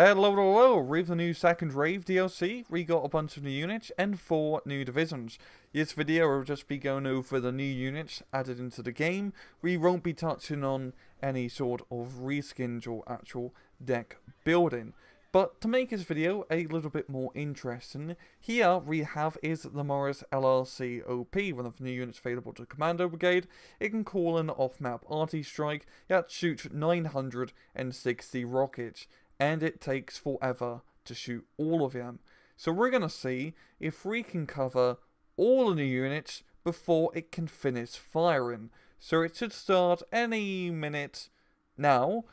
Hello, with the new Second Rave DLC, we got a bunch of new units and 4 new divisions. This video will just be going over the new units added into the game. We won't be touching on any sort of reskins or actual deck building. But to make this video a little bit more interesting, here we have is the Morris LRC OP, one of the new units available to Commando Brigade. It can call an off-map arty strike that shoots 960 rockets, and it takes forever to shoot all of them. So we're going to see if we can cover all the new units before it can finish firing. So it should start any minute now,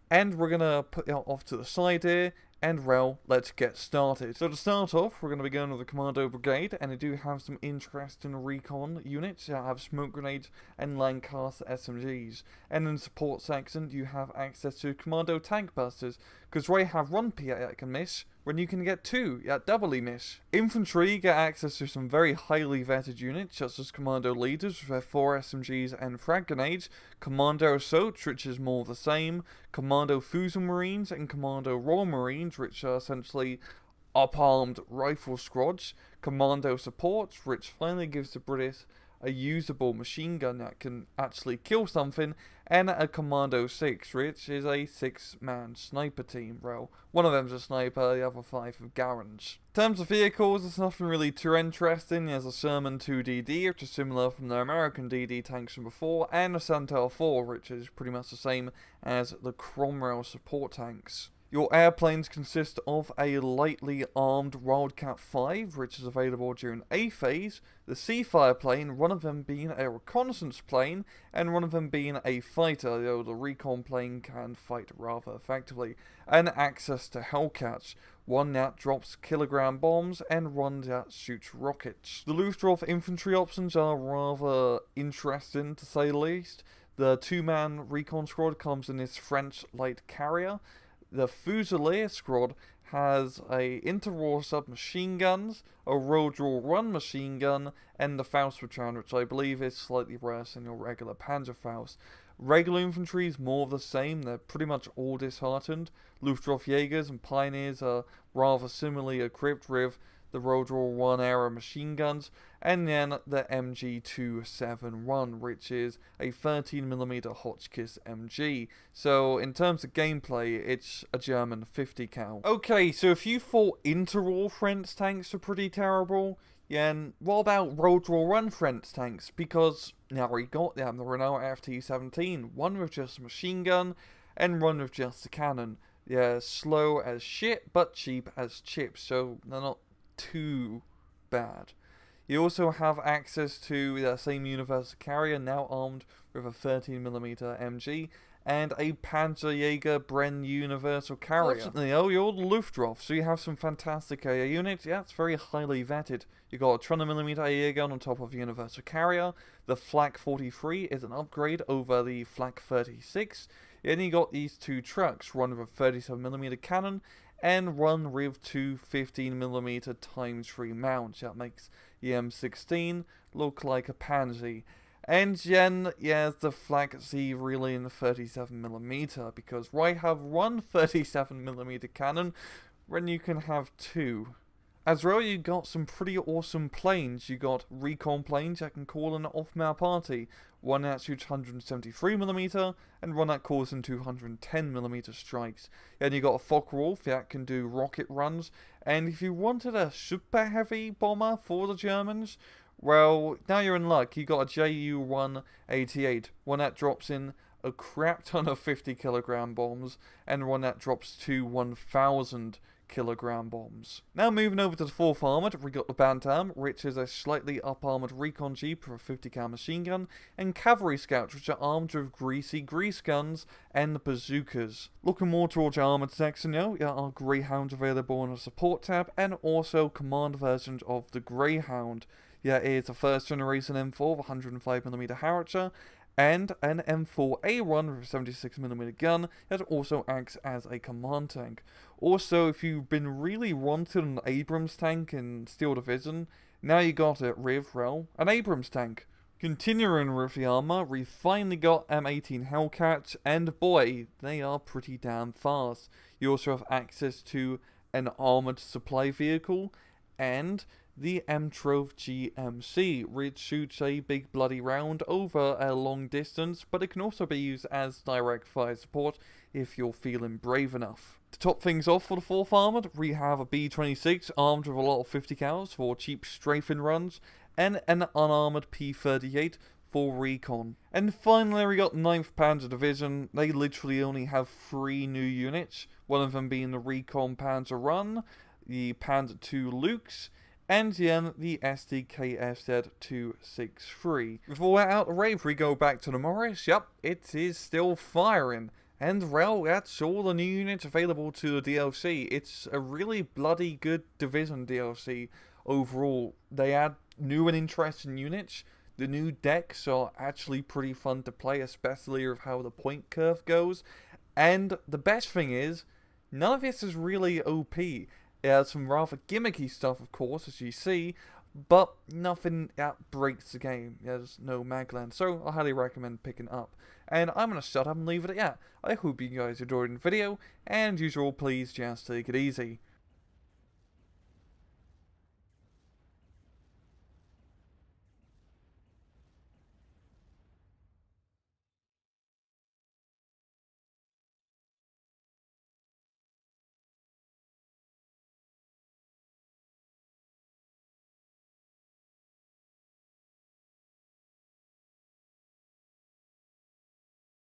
and we're going to put it off to the side here, and well, let's get started. So to start off, we're going to be going with the Commando Brigade, and they do have some interesting recon units. You have smoke grenades and Lancaster SMGs. And in the support section, you have access to Commando tank busters, because we have one PIAT that can miss, when you can get 2 that doubly miss. Infantry get access to some very highly vetted units, such as Commando Leaders with their 4 SMGs and frag grenades, Commando Assault, which is more of the same, Commando Fusil Marines, and Commando Royal Marines, which are essentially up-armed rifle squads, Commando Support, which finally gives the British a usable machine gun that can actually kill something, and a Commando 6, which is a 6-man sniper team. Well, one of them's a sniper, the other 5 are Garans. In terms of vehicles, there's nothing really too interesting. There's a Sherman 2DD, which is similar from the American DD tanks from before, and a Centaur 4, which is pretty much the same as the Cromwell support tanks. Your airplanes consist of a lightly armed Wildcat 5, which is available during A phase, the Seafire plane, one of them being a reconnaissance plane, and one of them being a fighter, though the recon plane can fight rather effectively, and access to Hellcats, one that drops kilogram bombs, and one that shoots rockets. The Luftwaffe infantry options are rather interesting, to say the least. The 2-man recon squad comes in this French light carrier. The Fusilier squad has a interwar submachine guns, a road draw run machine gun, and the Faust Battalion, which I believe is slightly worse than your regular Panzerfaust. Regular infantry is more of the same, they're pretty much all disheartened. Luftwaffe Jaegers and Pioneers are rather similarly equipped with the road draw 1 era machine guns, and then the MG271, which is a 13mm Hotchkiss MG. So in terms of gameplay, it's a German 50 cal. Okay, so if you thought interwar French tanks are pretty terrible, yeah, and what about road draw run French tanks? Because now we got them, the Renault FT17, one with just a machine gun and one with just a cannon. Yeah, slow as shit, but cheap as chips, so they're not too bad. You also have access to the same universal carrier, now armed with a 13mm MG, and a Panzerjäger Bren universal carrier. Fortunately, you're the Luftwaffe, so you have some fantastic AA units. Yeah, it's very highly vetted. You got a 200mm AA gun on top of the universal carrier. The Flak 43 is an upgrade over the Flak 36. And you got these 2 trucks, one with a 37mm cannon, and one with 2 15mm ×3 mounts. That makes the M16 look like a pansy. And then, yeah, the Flak Z really in the 37mm, because why have one 37mm cannon when you can have 2? As well, you got some pretty awesome planes. You got recon planes that can call an off-map party. One that shoots 173mm, and one that calls in 210mm strikes. And you got a Focke-Wulf that can do rocket runs. And if you wanted a super heavy bomber for the Germans, well, now you're in luck. You got a Ju-188, one that drops in a crap ton of 50kg bombs, and one that drops 2 1000kg bombs. Now moving over to the 4th armoured, we got the Bantam, which is a slightly up-armoured recon jeep with a 50 cal machine gun, and cavalry scouts, which are armed with greasy grease guns and bazookas. Looking more towards the armoured section now, there are Greyhounds available in the support tab, and also command versions of the Greyhound. Yeah, it is a 1st generation M4 with 105mm howitzer, and an M4A1 with a 76mm gun that also acts as a command tank. Also, if you've been really wanting an Abrams tank in Steel Division, now you got it with, well, an Abrams tank. Continuing with the armor, we finally got M18 Hellcats, and boy, they are pretty damn fast. You also have access to an armored supply vehicle, and the M12 GMC, which shoots a big bloody round over a long distance, but it can also be used as direct fire support if you're feeling brave enough. To top things off for the 4th Armoured, we have a B-26 armed with a lot of 50 cals for cheap strafing runs, and an unarmoured P-38 for recon. And finally we got 9th Panzer Division. They literally only have 3 new units, one of them being the Recon Panzer Run, the Panzer II Lukes, and then the SDKFZ 263. Before we're out of rave, we go back to the Morris. Yep, it is still firing. And well, that's all the new units available to the DLC. It's a really bloody good Division DLC overall. They add new and interesting units. The new decks are actually pretty fun to play, especially with how the point curve goes. And the best thing is, none of this is really OP. It has some rather gimmicky stuff, of course, as you see, but nothing that breaks the game. There's no Magland, so I highly recommend picking up. And I'm going to shut up and leave it at that. I hope you guys enjoyed the video, and as usual, please just take it easy.